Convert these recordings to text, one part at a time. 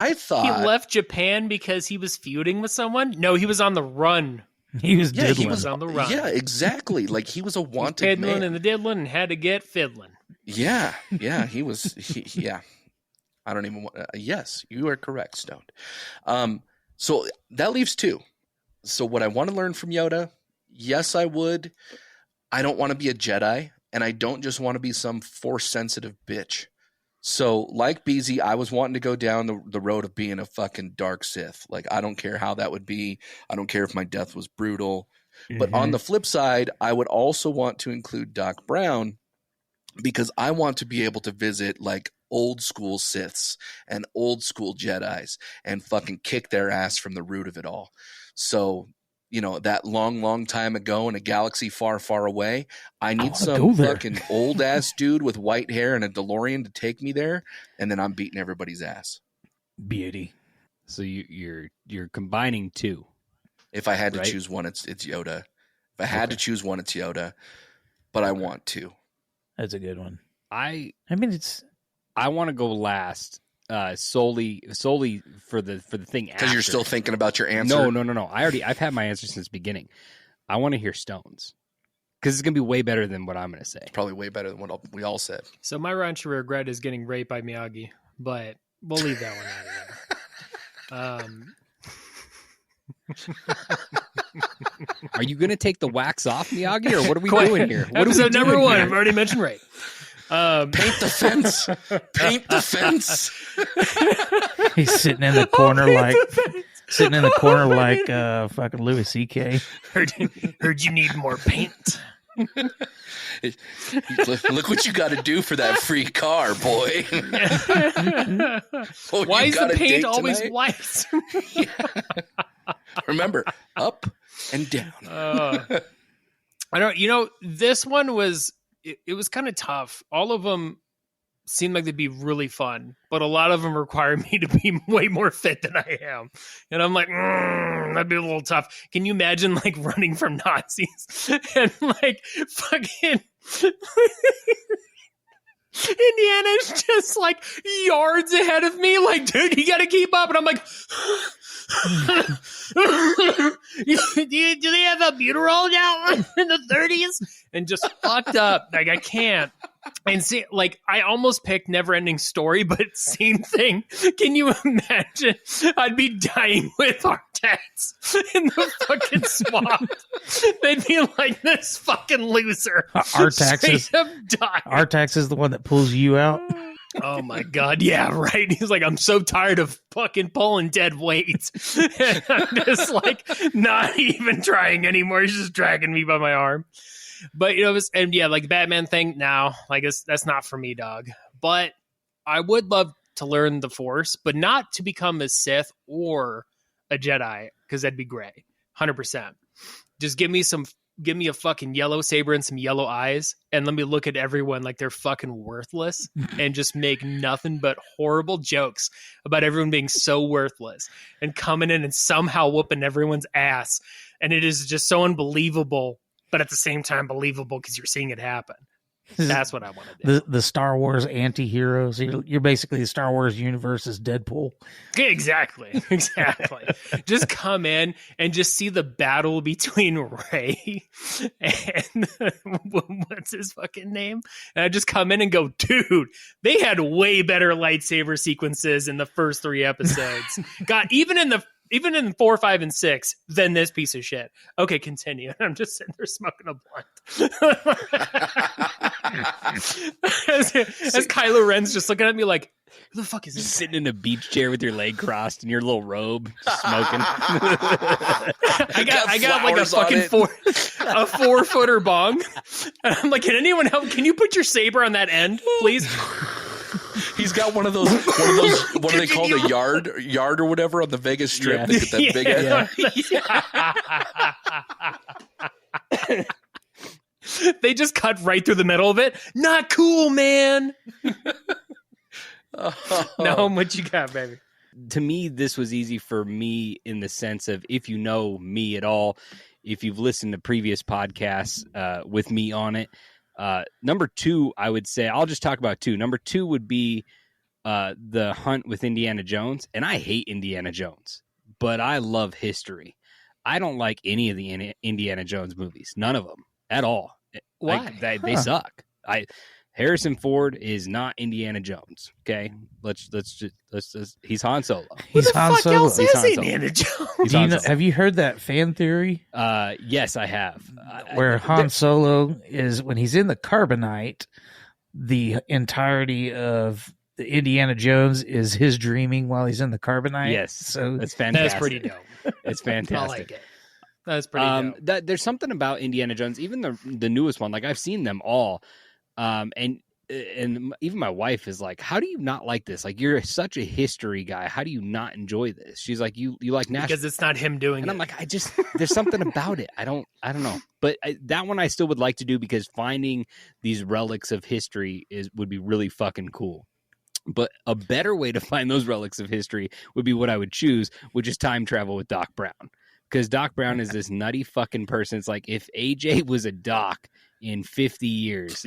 I thought he left Japan because he was feuding with someone. No, he was on the run. He was Yeah, diddling. he was on the run. Yeah, exactly. Like he was a wanted Fiddling man. and the diddling and had to get fiddling. Yeah, he was. Yeah, I don't even want. Yes, you are correct, Stoned. So that leaves 2. So what I want to learn from Yoda? Yes, I would. I don't want to be a Jedi, and I don't just want to be some Force-sensitive bitch. So, like Beezy, I was wanting to go down the road of being a fucking dark Sith. Like, I don't care how that would be. I don't care if my death was brutal. But on the flip side, I would also want to include Doc Brown because I want to be able to visit, like, old school Siths and old school Jedis and fucking kick their ass from the root of it all. So, you know, that long time ago in a galaxy far, far away, I need some fucking old ass dude with white hair and a DeLorean to take me there, and then I'm beating everybody's ass. Beauty. So you're combining 2. If I had to choose one, it's Yoda. If I had to choose one, it's Yoda. But I want 2. That's a good one. I mean, I want to go last. Solely for the thing because you're still thinking about your answer. No. I've had my answer since the beginning. I want to hear Stones because it's gonna be way better than what I'm gonna say. It's probably way better than what we all said. So my Raunchy Regret is getting raped by Miyagi, but we'll leave that one out of there. Are you gonna take the wax off, Miyagi, or what are we doing here? Episode number 1. I've already mentioned rape. Paint the fence. Paint the fence. He's sitting in the corner like fucking Louis C.K. Heard you need more paint. Look what you got to do for that free car, boy. Why is the paint always white? Remember, up and down. I don't. You know, this one was. It was kind of tough. All of them seemed like they'd be really fun, but a lot of them require me to be way more fit than I am. And I'm like, that'd be a little tough. Can you imagine like running from Nazis and like fucking Indiana's just like yards ahead of me? Like, dude, you got to keep up. And I'm like, do they have a albuterol now in the 30s? And just fucked up. Like, I can't. And see, like, I almost picked Never Ending Story, but same thing. Can you imagine? I'd be dying with Artax in the fucking swamp. They'd be like, this fucking loser. Artax is the one that pulls you out. Oh my God. Yeah, right. He's like, I'm so tired of fucking pulling dead weights. And I'm just like, not even trying anymore. He's just dragging me by my arm. But, you know, and yeah, like the Batman thing now, like that's not for me, dog. But I would love to learn the Force, but not to become a Sith or a Jedi, because that'd be great. 100%. Just give me a fucking yellow saber and some yellow eyes, and let me look at everyone like they're fucking worthless and just make nothing but horrible jokes about everyone being so worthless and coming in and somehow whooping everyone's ass. And it is just so unbelievable, but at the same time believable because you're seeing it happen. That's what I want to do. The Star Wars anti-heroes. You're basically the Star Wars universe's Deadpool. Exactly. Just come in and just see the battle between Rey and what's his fucking name? And I just come in and go, dude, they had way better lightsaber sequences in the first 3 episodes. God, even in 4, 5, and 6 than this piece of shit. Okay, continue. I'm just sitting there smoking a blunt. as Kylo Ren's just looking at me like, who the fuck is this? Sitting in a beach chair with your leg crossed in your little robe, just smoking. I got like a fucking 4-footer bong. And I'm like, can anyone help? Can you put your saber on that end, please? He's got one of those. What do they call the yard or whatever on the Vegas Strip? They get that big ass. They just cut right through the middle of it. Not cool, man. No, what you got, baby? To me, this was easy for me in the sense of, if you know me at all, if you've listened to previous podcasts with me on it. Number 2, I would say, I'll just talk about 2. Number 2 would be The Hunt with Indiana Jones, and I hate Indiana Jones, but I love history. I don't like any of the Indiana Jones movies, none of them at all. Why? They suck. Harrison Ford is not Indiana Jones. Okay, let's just he's Han Solo. Who He's the Han fuck Solo. else He's is Han Solo. Indiana Jones? He's Do you Han know, Solo. have you heard that fan theory Yes, I have. where Han Solo is when he's in the carbonite, the entirety of the Indiana Jones is his dreaming while he's in the carbonite. Yes, so that's fantastic. That's pretty dope. It's I fantastic. like it. That's pretty dope. There's something about Indiana Jones, even the newest one. Like I've seen them all, and even my wife is like, "How do you not like this? Like you're such a history guy. How do you not enjoy this?" She's like, "You like national." Because it's not him doing And it. I'm like, there's something about it. I don't know. But that one I still would like to do because finding these relics of history would be really fucking cool. But a better way to find those relics of history would be what I would choose, which is time travel with Doc Brown. Because Doc Brown is this nutty fucking person. It's like if AJ was a doc in 50 years,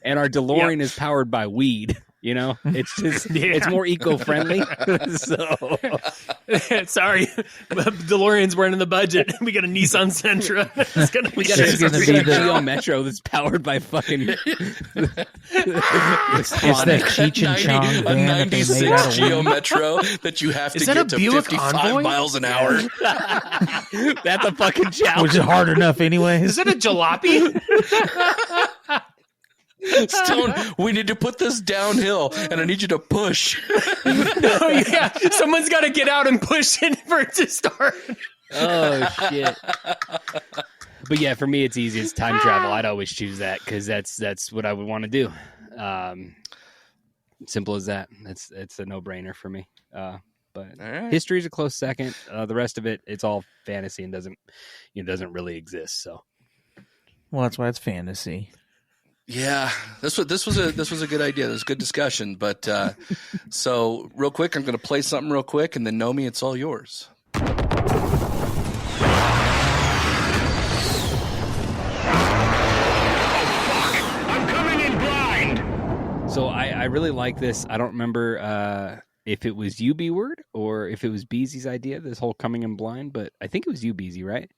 and our DeLorean is powered by weed. You know, it's just it's more eco-friendly. So Sorry, DeLorean's weren't in the budget. We got a Nissan Sentra. we got a be the- Geo Metro that's powered by fucking. it's that Cheech and Chong a van that they made out 96 of Geo weed. Metro that you have to Is that get a to Buick 55 Envoy? miles an hour. That's a fucking challenge. Which is hard enough anyways. Is it a jalopy? Stone, we need to put this downhill, and I need you to push. Oh yeah, someone's got to get out and push it for it to start. Oh shit! But yeah, for me, it's easy. It's time travel. I'd always choose that because that's what I would want to do. Simple as that. It's a no brainer for me. But All right. history is a close second. The rest of it, it's all fantasy and doesn't really exist. So Well, that's why it's fantasy. Yeah, this was a good idea. This was a good discussion. But so real quick, I'm going to play something real quick, and then Nomi, it's all yours. So I really like this. I don't remember if it was you, B-Word, or if it was Beezy's idea, this whole coming in blind, but I think it was you, Beezy, right?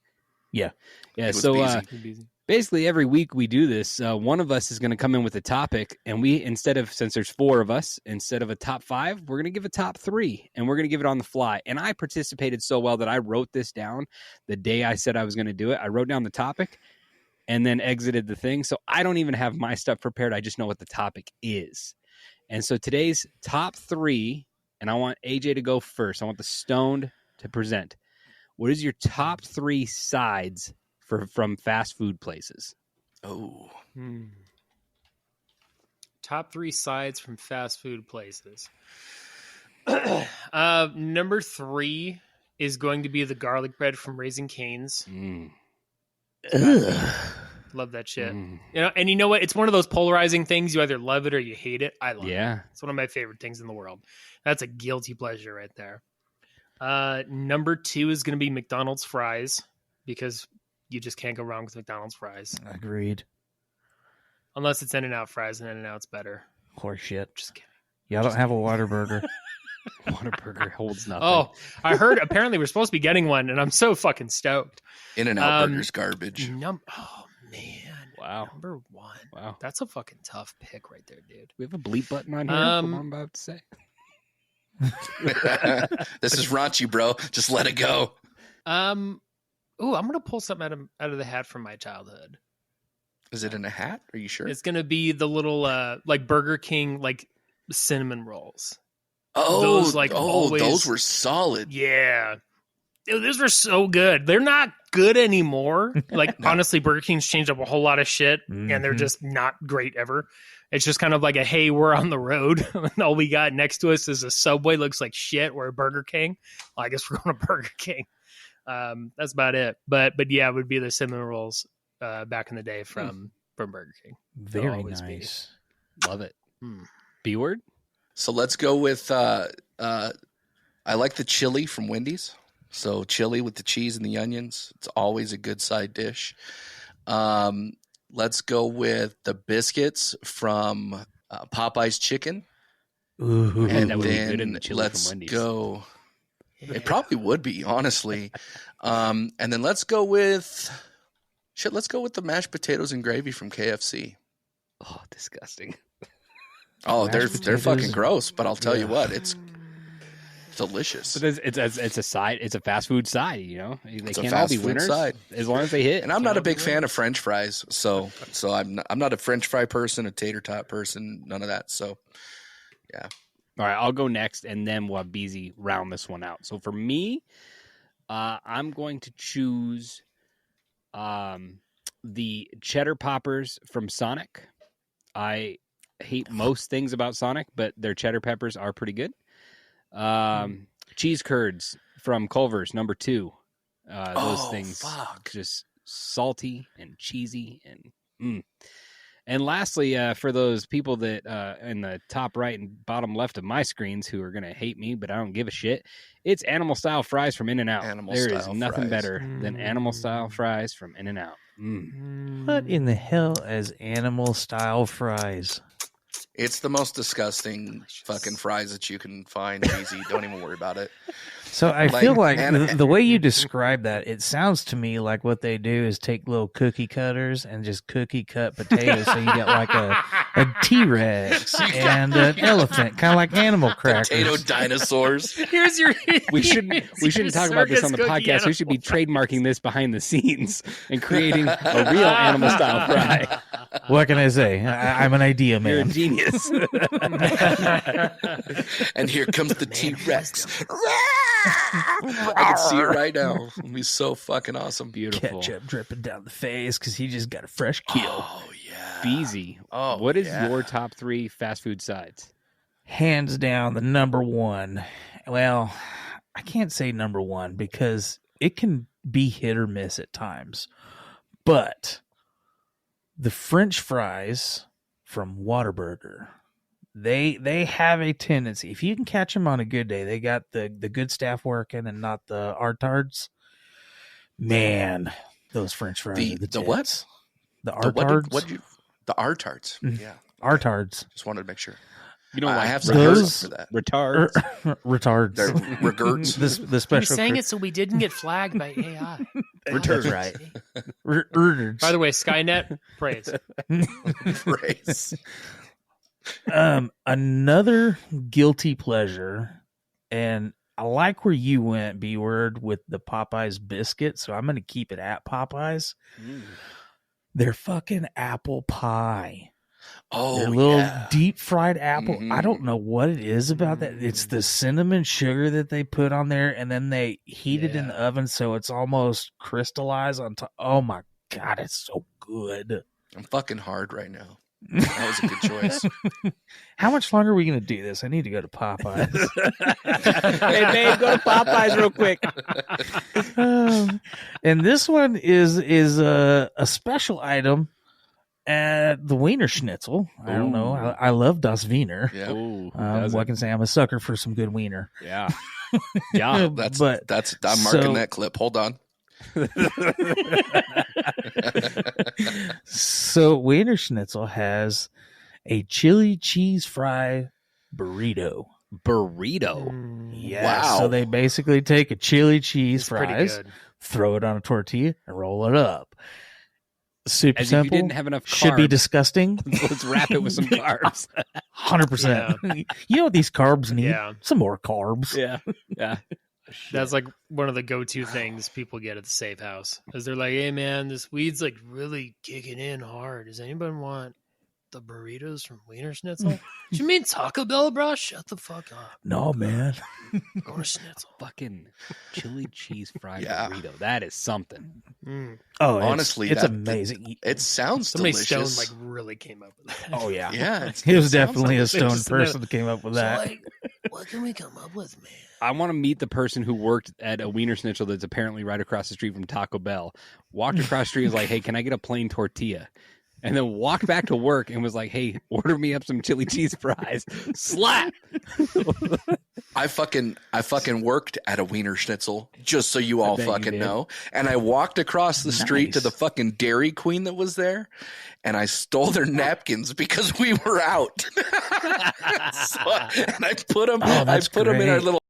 Yeah. Yeah, It was so Beezy. basically every week we do this. One of us is going to come in with a topic, and since there's 4 of us, instead of a top 5, we're going to give a top 3, and we're going to give it on the fly. And I participated so well that I wrote this down the day I said I was going to do it. I wrote down the topic and then exited the thing. So I don't even have my stuff prepared. I just know what the topic is. And so today's top 3, and I want AJ to go first. I want the Stoned to present. What is your top 3 sides from fast food places? Oh, Top 3 sides from fast food places. Number 3 is going to be the garlic bread from Raising Cane's. Love that shit. And you know what? It's one of those polarizing things. You either love it or you hate it. I love it. Yeah. It's one of my favorite things in the world. That's a guilty pleasure right there. Number 2 is going to be McDonald's fries because you just can't go wrong with McDonald's fries. Agreed. Unless it's In-N-Out fries, and In-N-Out's better. Horse shit. Just kidding. Y'all don't have a Whataburger. Whataburger holds nothing. Oh, I heard apparently we're supposed to be getting one, and I'm so fucking stoked. In-N-Out burgers garbage. Oh, man. Wow. Number 1. Wow. That's a fucking tough pick right there, dude. We have a bleep button on here. What I'm about to say. This is raunchy, bro. Just let it go. I'm gonna pull something out of the hat from my childhood. Is it in a hat? Are you sure? It's gonna be the little like Burger King like cinnamon rolls. Those always- those were solid. Yeah, dude, those were so good. They're not good anymore. Like honestly, Burger King's changed up a whole lot of shit, and they're Mhm. just not great ever. It's just kind of like a hey, we're on the road, and all we got next to us is a Subway. Looks like shit. We're a Burger King. Well, I guess we're going to Burger King. That's about it. But yeah, it would be the cinnamon rolls back in the day from Burger King. Very always be. nice. Love it. B-Word? So let's go with I like the chili from Wendy's. So chili with the cheese and the onions. It's always a good side dish. Let's go with the biscuits from Popeye's Chicken. Ooh. And that would be good in then the chili let's from Wendy's. go. Yeah. It probably would be, honestly. And then let's go with the mashed potatoes and gravy from KFC. Oh, disgusting. Oh, Mashed they're potatoes fucking and- gross, but I'll tell you Yeah. what, it's delicious. But it's a side. It's a fast food side. You know, they It's a can't all fast be food winners side. as long as they hit. And I'm not a Can't big be fan right. of French fries, so I'm not a French fry person, a tater tot person, none of that. So All right, I'll go next, and then we'll have Beezy round this one out. So for me, I'm going to choose the cheddar poppers from Sonic. I hate most things about Sonic, but their cheddar peppers are pretty good. Cheese curds from Culver's, number 2. Those things just salty and cheesy and And lastly, for those people that in the top right and bottom left of my screens who are going to hate me, but I don't give a shit, it's animal-style fries from In-N-Out. There is Animal-style nothing fries. better than animal-style fries from In-N-Out. What in the hell is animal style fries? it's the most disgusting fucking fries that you can find. Easy, don't even worry about it. So I Like, feel like and- the way you describe that, it sounds to me like what they do is take little cookie cutters and just cookie cut potatoes, so you get like a T-Rex and an elephant, kind of like animal crackers. Potato dinosaurs. Here's your. We shouldn't talk about this on the circus cookie podcast. We should be trademarking this behind the scenes and creating a real animal-style fry. What can I say? I'm an idea You're a man. genius. And here comes the T-Rex. I can see it right now. It'll be so fucking awesome. Beautiful. Ketchup dripping down the face because he just got a fresh kill. Oh yeah. Beezy, Oh, what is yeah. your top 3 fast food sides? Hands down, the number one. Well, I can't say number one because it can be hit or miss at times. But the French fries from Whataburger, they have a tendency. If you can catch them on a good day, they got the good staff working and not the artards. Man, those French fries are The what? tits. The The artards. the artards. Mm. Yeah. Artards. Just wanted to make sure. You know, I like have some those- words for that. retards. Retards. They're regerts. the We're special. saying it so we didn't get flagged by AI. That's right. Retards. By the way, Skynet, praise. Praise. Another guilty pleasure, and I like where you went, B word, with the Popeyes biscuit, so I'm going to keep it at Popeyes. They're fucking apple pie. Oh, Their little yeah. deep fried apple. Mhm. I don't know what it is about that. It's the cinnamon sugar that they put on there, and then they heat it in the oven so it's almost crystallized on top. Oh my God, it's so good. I'm fucking hard right now. That was a good choice. How much longer are we going to do this? I need to go to Popeyes. Hey, babe, go to Popeyes real quick. And this one is a special item at the Wiener Schnitzel. I don't know. I love Das Wiener. Yeah. Ooh, What I can say, I'm a sucker for some good wiener. yeah. Yeah. That's But I'm marking so- that clip. Hold on. So Wiener Schnitzel has a chili cheese fry burrito. Burrito. Yeah. Wow. So they basically take a chili cheese It's pretty fries, good. throw it on a tortilla, and roll it up. Super As if simple. you didn't have enough carbs. Should be disgusting. Let's wrap it with some carbs. 100%. You know what these carbs need? Yeah. Some more carbs. Yeah. Yeah. That's like one of the go-to things people get at the safe house. Is they're like, hey man, this weed's like really kicking in hard. Does anybody want the burritos from Wiener Schnitzel? You mean Taco Bell, bro? Shut the fuck up. No, man. Go to Schnitzel. Fucking chili cheese fried Yeah. burrito. That is something. Mm. Oh, Honestly, it's that- amazing. It sounds Somebody delicious. stoned like really came up with that. Oh, yeah. Yeah, It was sounds definitely a delicious. stoned Just person that came up with So, that. like, what can we come up with, man? I want to meet the person who worked at a Wiener Schnitzel that's apparently right across the street from Taco Bell. Walked across the street and was like, hey, can I get a plain tortilla? And then walked back to work and was like, hey, order me up some chili cheese fries. Slap! I fucking worked at a Wiener Schnitzel, just so you all fucking know. And I walked across the street to the fucking Dairy Queen that was there, and I stole their napkins because we were out. And I put them in our little